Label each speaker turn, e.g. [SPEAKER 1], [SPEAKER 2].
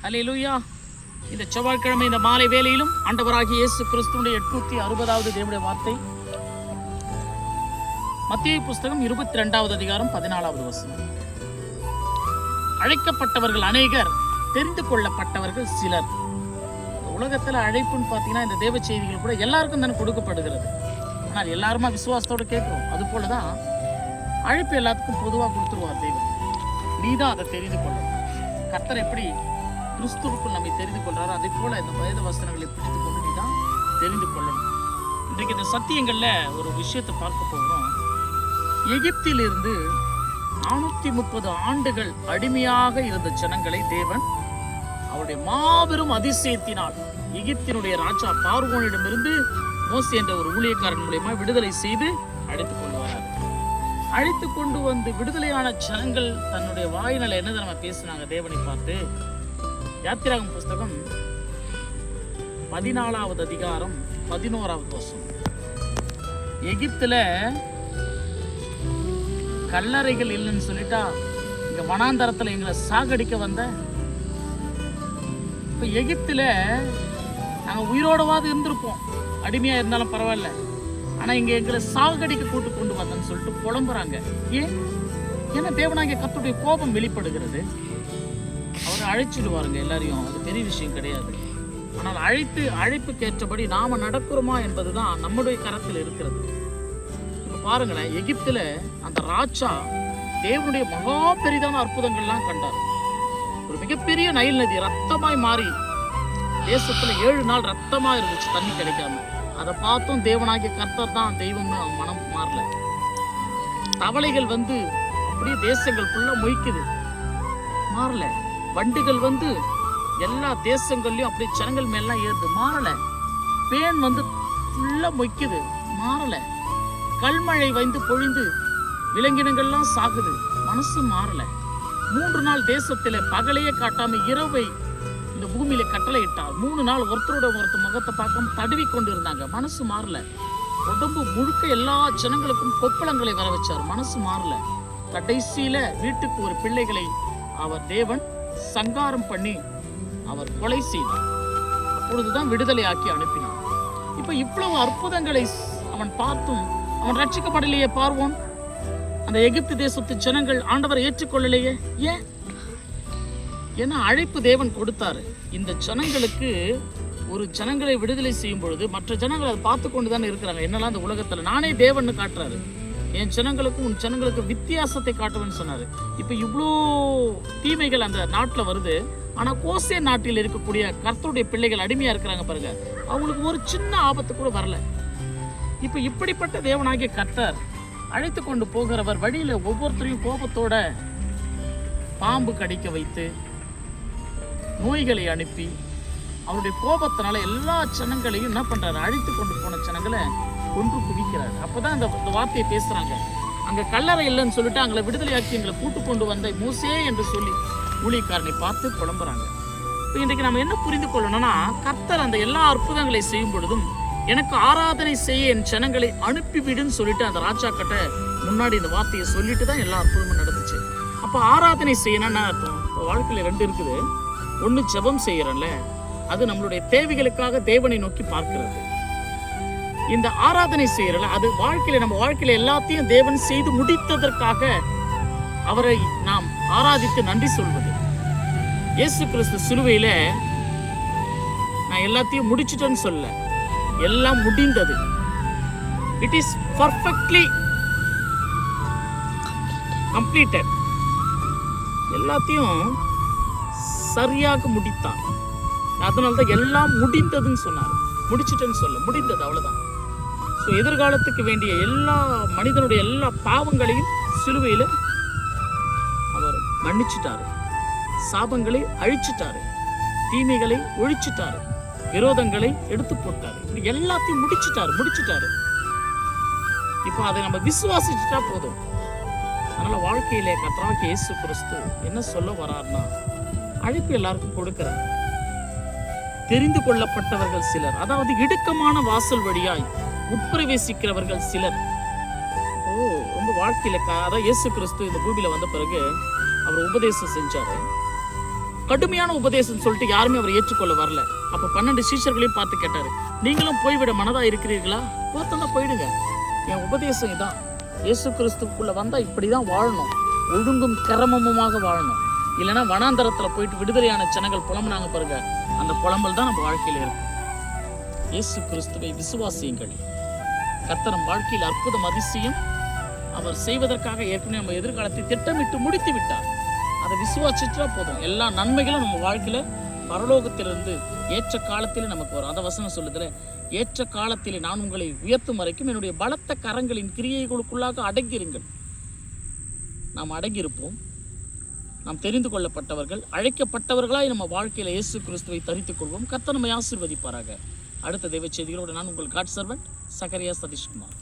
[SPEAKER 1] அல்லேலூயா. இந்த செவ்வாய்க்கிழமை இந்த மாலை வேளையிலும் ஆண்டவராகிய இயேசு கிறிஸ்துவினுடைய 860வது தேவனுடைய வார்த்தை மத்தேயு புஸ்தகம் 22வது அதிகாரம் 14வது வசனம். அழைக்கப்பட்டவர்கள் அநேகர், தெரிந்து கொள்ளப்பட்டவர்கள் சிலர். உலகத்துல அழைப்புன்னு பார்த்தீங்கன்னா இந்த தேவ செய்திகள் கூட எல்லாருக்கும் தானே கொடுக்கப்படுகிறது. ஆனால் எல்லாருமா விசுவாசத்தோடு கேட்கிறோம். அது போலதான் அழைப்பு எல்லாத்துக்கும் பொதுவாக கொடுத்துருவார் தேவன். நீதான் அதை தெரிந்து கொள்ளணும். கர்த்தர் எப்படி கிறிஸ்துவுக்குள் நம்மை தெரிந்து கொள்றாரோ அதே போல இந்த வேத வசனங்களை பிடித்து கொண்டு நீதான் தெரிந்து கொள்ளணும். இன்றைக்கு இந்த சத்தியங்கள்ல ஒரு விஷயத்தை பார்க்க போகிறோம். எகிப்திலிருந்து 430 ஆண்டுகள் அடிமையாக இருந்த ஜனங்களை தேவன் அவருடைய மாபெரும் அதிசயத்தினால் எகிப்தினுடைய ராஜா பார்வோனிடமிருந்து மோசே என்ற ஒரு ஊழியக்காரன் மூலமா விடுதலை செய்து அழைத்துக் கொண்டு வரார். அழைத்து கொண்டு வந்து விடுதலையான ஜனங்கள் தன்னுடைய வாயினால என்ன நம்ம பேசினாங்க தேவனை பார்த்து. யாத்திராகம புஸ்தகம் 14வது அதிகாரம் 11வது வசனம். எகிப்துல கல்லறைகள் இல்லைன்னு சொல்லிட்டா இங்க வனாந்தரத்துல எங்களை சாகடிக்க வந்த. இப்ப எகிப்துல நாங்க உயிரோடவாது இருந்திருப்போம், அடிமையா இருந்தாலும் பரவாயில்ல, ஆனா இங்க எங்களை சாகடிக்க கூட்டு கொண்டு வந்தேன்னு சொல்லிட்டு புலம்புறாங்க. ஏன்னா தேவனாகிய கர்த்தருடைய கோபம் வெளிப்படுகிறது. அவர் அழைச்சிடுவாருங்க எல்லாரையும், அது பெரிய விஷயம் கிடையாது. ஆனால் அழைப்புக்கு ஏற்றபடி நாம நடக்கிறோமா என்பதுதான் நம்முடைய கரத்தில் இருக்கிறது. இப்ப பாருங்களேன், எகிப்துல அந்த ராஜா தேவனுடைய மகா பெரிதான அற்புதங்கள்லாம் கண்டார். ஒரு மிகப்பெரிய நைல் நதி ரத்தமாய் மாறி தேசத்துல 7 நாள் ரத்தமா இருந்துச்சு, தண்ணி கிடைக்காம. அதை பார்த்தும் தேவனாகிய கர்த்தர் தான் தெய்வம்னு அவன் மனம் மாறல. தவளைகள் வந்து அப்படியே தேசங்கள் ஃபுல்லா மொய்க்குது, மாறல. வண்டுகள் வந்து எல்லா தேசங்கள்லயும் அப்படியே ஜனங்கள் மேலாம் ஏறுது, மாறல. பேன் வந்து ஃபுல்லா மொய்க்குது, மாறல. கல்மழை வந்து பொழிந்து விலங்கினங்கள்லாம் சாகுது, மனசு மாறல. 3 நாள் தேசத்துல பகலையே காட்டாம இரவை இந்த பூமியில கட்டளை இட்டார். 3 நாள் ஒருத்தரோட ஒருத்தர் முகத்தை பார்க்காம தடவி கொண்டு இருந்தாங்க, மனசு மாறல. உடம்பு முழுக்க எல்லா ஜனங்களுக்கும் கொப்பளங்களை வர வச்சார், மனசு மாறல. கடைசியில வீட்டுக்கு ஒரு பிள்ளைகளை அவர் தேவன் சங்காரம் பண்ணி அவர் கொலை செய்தார். அப்பொழுதுதான் விடுதலை ஆக்கி அனுப்பினார். இப்ப இவ்வளவு அற்புதங்களை அவன் பார்த்தும் அவன் ரட்சிக்கப்படலையே. பார்வோன், அந்த எகிப்து தேசத்து ஜனங்கள் ஆண்டவரை ஏற்றுக்கொள்ளலையே. ஏன்? ஏன்னா அழைப்பு தேவன் கொடுத்தாரு. இந்த ஜனங்களுக்கு ஒரு ஜனங்களை விடுதலை செய்யும் பொழுது மற்ற ஜனங்கள் அதை பார்த்து கொண்டு தானே இருக்கிறாங்க. என்னெல்லாம் இந்த உலகத்துல நானே தேவன் காட்டுறாரு, என் ஜனங்களுக்கும் உன் ஜனங்களுக்கு வித்தியாசத்தை காட்டுவேன்னு சொன்னாரு. இப்ப இவ்வளோ தீமைகள் அந்த நாட்டில் வருது, ஆனா கோசே நாட்டில் இருக்கக்கூடிய கர்த்தருடைய பிள்ளைகள் அடிமையா இருக்கிறாங்க பாருங்க, அவங்களுக்கு ஒரு சின்ன ஆபத்து கூட வரல. இப்ப இப்படிப்பட்ட தேவனாகிய கர்த்தர் அழைத்து கொண்டு போகிறவர் வழியில ஒவ்வொருத்தரையும் கோபத்தோட பாம்பு கடிக்க வைத்து நோய்களை அனுப்பி அவருடைய கோபத்தினால எல்லா ஜனங்களையும் என்ன பண்றாரு, அழைத்து கொண்டு போன ஜனங்களை கொன்று குவிக்கிறார். அப்பதான் இந்த வார்த்தையை பேசுறாங்க. அங்க கல்லறை இல்லைன்னு சொல்லிட்டு அங்களை விடுதலையாக்கி எங்களை கூட்டு கொண்டு வந்த மூசே என்று சொல்லி ஊழியக்காரனை பார்த்து புலம்புறாங்க. இப்போ இன்றைக்கு நம்ம என்ன புரிந்து கொள்ளணும்னா, கர்த்தர் அந்த எல்லா அற்புதங்களை செய்யும் பொழுதும் எனக்கு ஆராதனை செய்ய என் ஜனங்களை அனுப்பிவிடுன்னு சொல்லிட்டு அந்த ராஜா கிட்ட முன்னாடி இந்த வார்த்தையை சொல்லிட்டு தான் எல்லா அற்புதமும் நடந்துச்சு. அப்போ ஆராதனை செய்யணும்னா அர்த்தம், வாழ்க்கையில 2 இருக்குது. ஒன்று ஜெபம் செய்யறோம்ல, அது நம்மளுடைய தேவைகளுக்காக தேவனை நோக்கி பார்க்கிறது. இந்த ஆராதனை செய்யறல, அது வாழ்க்கையில நம்ம வாழ்க்கையில எல்லாத்தையும் தேவன் செய்து முடித்ததற்காக அவரை நாம் ஆராதித்து நன்றி சொல்வது. இயேசு கிறிஸ்து சிலுவையில நான் எல்லாத்தையும் முடிச்சிட்டேன்னு சொல்ல, எல்லாம் முடிந்தது. It is perfectly completed. எல்லாத்தையும் சரியாக முடித்தார். அதனால்தான் எல்லாம் முடிந்ததுன்னு சொன்னார். முடிச்சிட்டேன்னு சொல்ல, முடிந்தது, அவ்வளவுதான். ஸோ எதிர்காலத்துக்கு வேண்டிய எல்லா மனிதனுடைய எல்லா பாவங்களையும் சிலுவையில் அவர் மன்னிச்சிட்டாரு, சாபங்களை அழிச்சிட்டாரு, தீமைகளை ஒழிச்சிட்டாரு, விரோதங்களை எடுத்து போட்டாரு. இப்படி எல்லாத்தையும் முடிச்சிட்டாரு. இப்போ அதை நம்ம விசுவாசிச்சுட்டா போதும். அதனால வாழ்க்கையிலே கர்த்தராகிய இயேசு கிறிஸ்து என்ன சொல்ல வரார்னா, அழைப்பு எல்லாருக்கும் கொடுக்கிறார். தெரிந்து கொள்ளப்பட்டவர்கள் சிலர், அதாவது இடுக்கமான வாசல் வழியாய் உட்பிரவேசிக்கிறவர்கள் சிலர். ரொம்ப வாழ்க்கையில அதான் இயேசு கிறிஸ்து இந்த பூமியில வந்த பிறகு அவர் உபதேசம் செஞ்சாரு. கடுமையான உபதேசம் சொல்லிட்டு யாருமே அவர் ஏற்றுக்கொள்ள வரல. அப்ப 12 சீஷர்களையும் பார்த்து கேட்டாரு, நீங்களும் போய்விட மனதா இருக்கிறீர்களா? போத்தனா போயிடுங்க, என் உபதேசம் இதான், இயேசு கிறிஸ்துக்குள்ள வந்தா இப்படிதான் வாழணும், ஒழுங்கும் கிரமமுமாக வாழணும். இல்லைன்னா வனாந்தரத்துல போயிட்டு விடுதலையான ஜனங்கள் புலம்புனாங்க பாருங்க, அந்த புலம்பல் தான் நம்ம வாழ்க்கையில இருக்கும். இயேசு கிறிஸ்துவை விசுவாசியுங்கள். கர்த்தர் நம் வாழ்க்கையில் அற்புதம் அதிசயம் அவர் செய்வதற்காக ஏற்கனவே நம்ம எதிர்காலத்தை திட்டமிட்டு முடித்து விட்டார். அதை விசுவாசிச்சா போதும், எல்லா நன்மைகளும் நம்ம வாழ்க்கையில பரலோகத்திலிருந்து ஏற்ற காலத்திலே நமக்கு வரும். அந்த வசனம் சொல்லுதுல, ஏற்ற காலத்திலே நான் உங்களை உயர்த்தும் வரைக்கும் என்னுடைய பலத்த கரங்களின் கிரியைகளுக்குள்ளாக அடங்கியிருங்கள். நாம் அடங்கியிருப்போம். நாம் தெரிந்து கொள்ளப்பட்டவர்கள், அழைக்கப்பட்டவர்களாய் நம்ம வாழ்க்கையில இயேசு கிறிஸ்துவை தரித்துக் கொள்வோம். கர்த்தர் நம்மை ஆசீர்வதிப்பாராக. அடுத்த தெய்வ செய்திகளோடு நான் உங்கள் காட் சர்வன்ட் சகரியா சதீஷ்குமார்.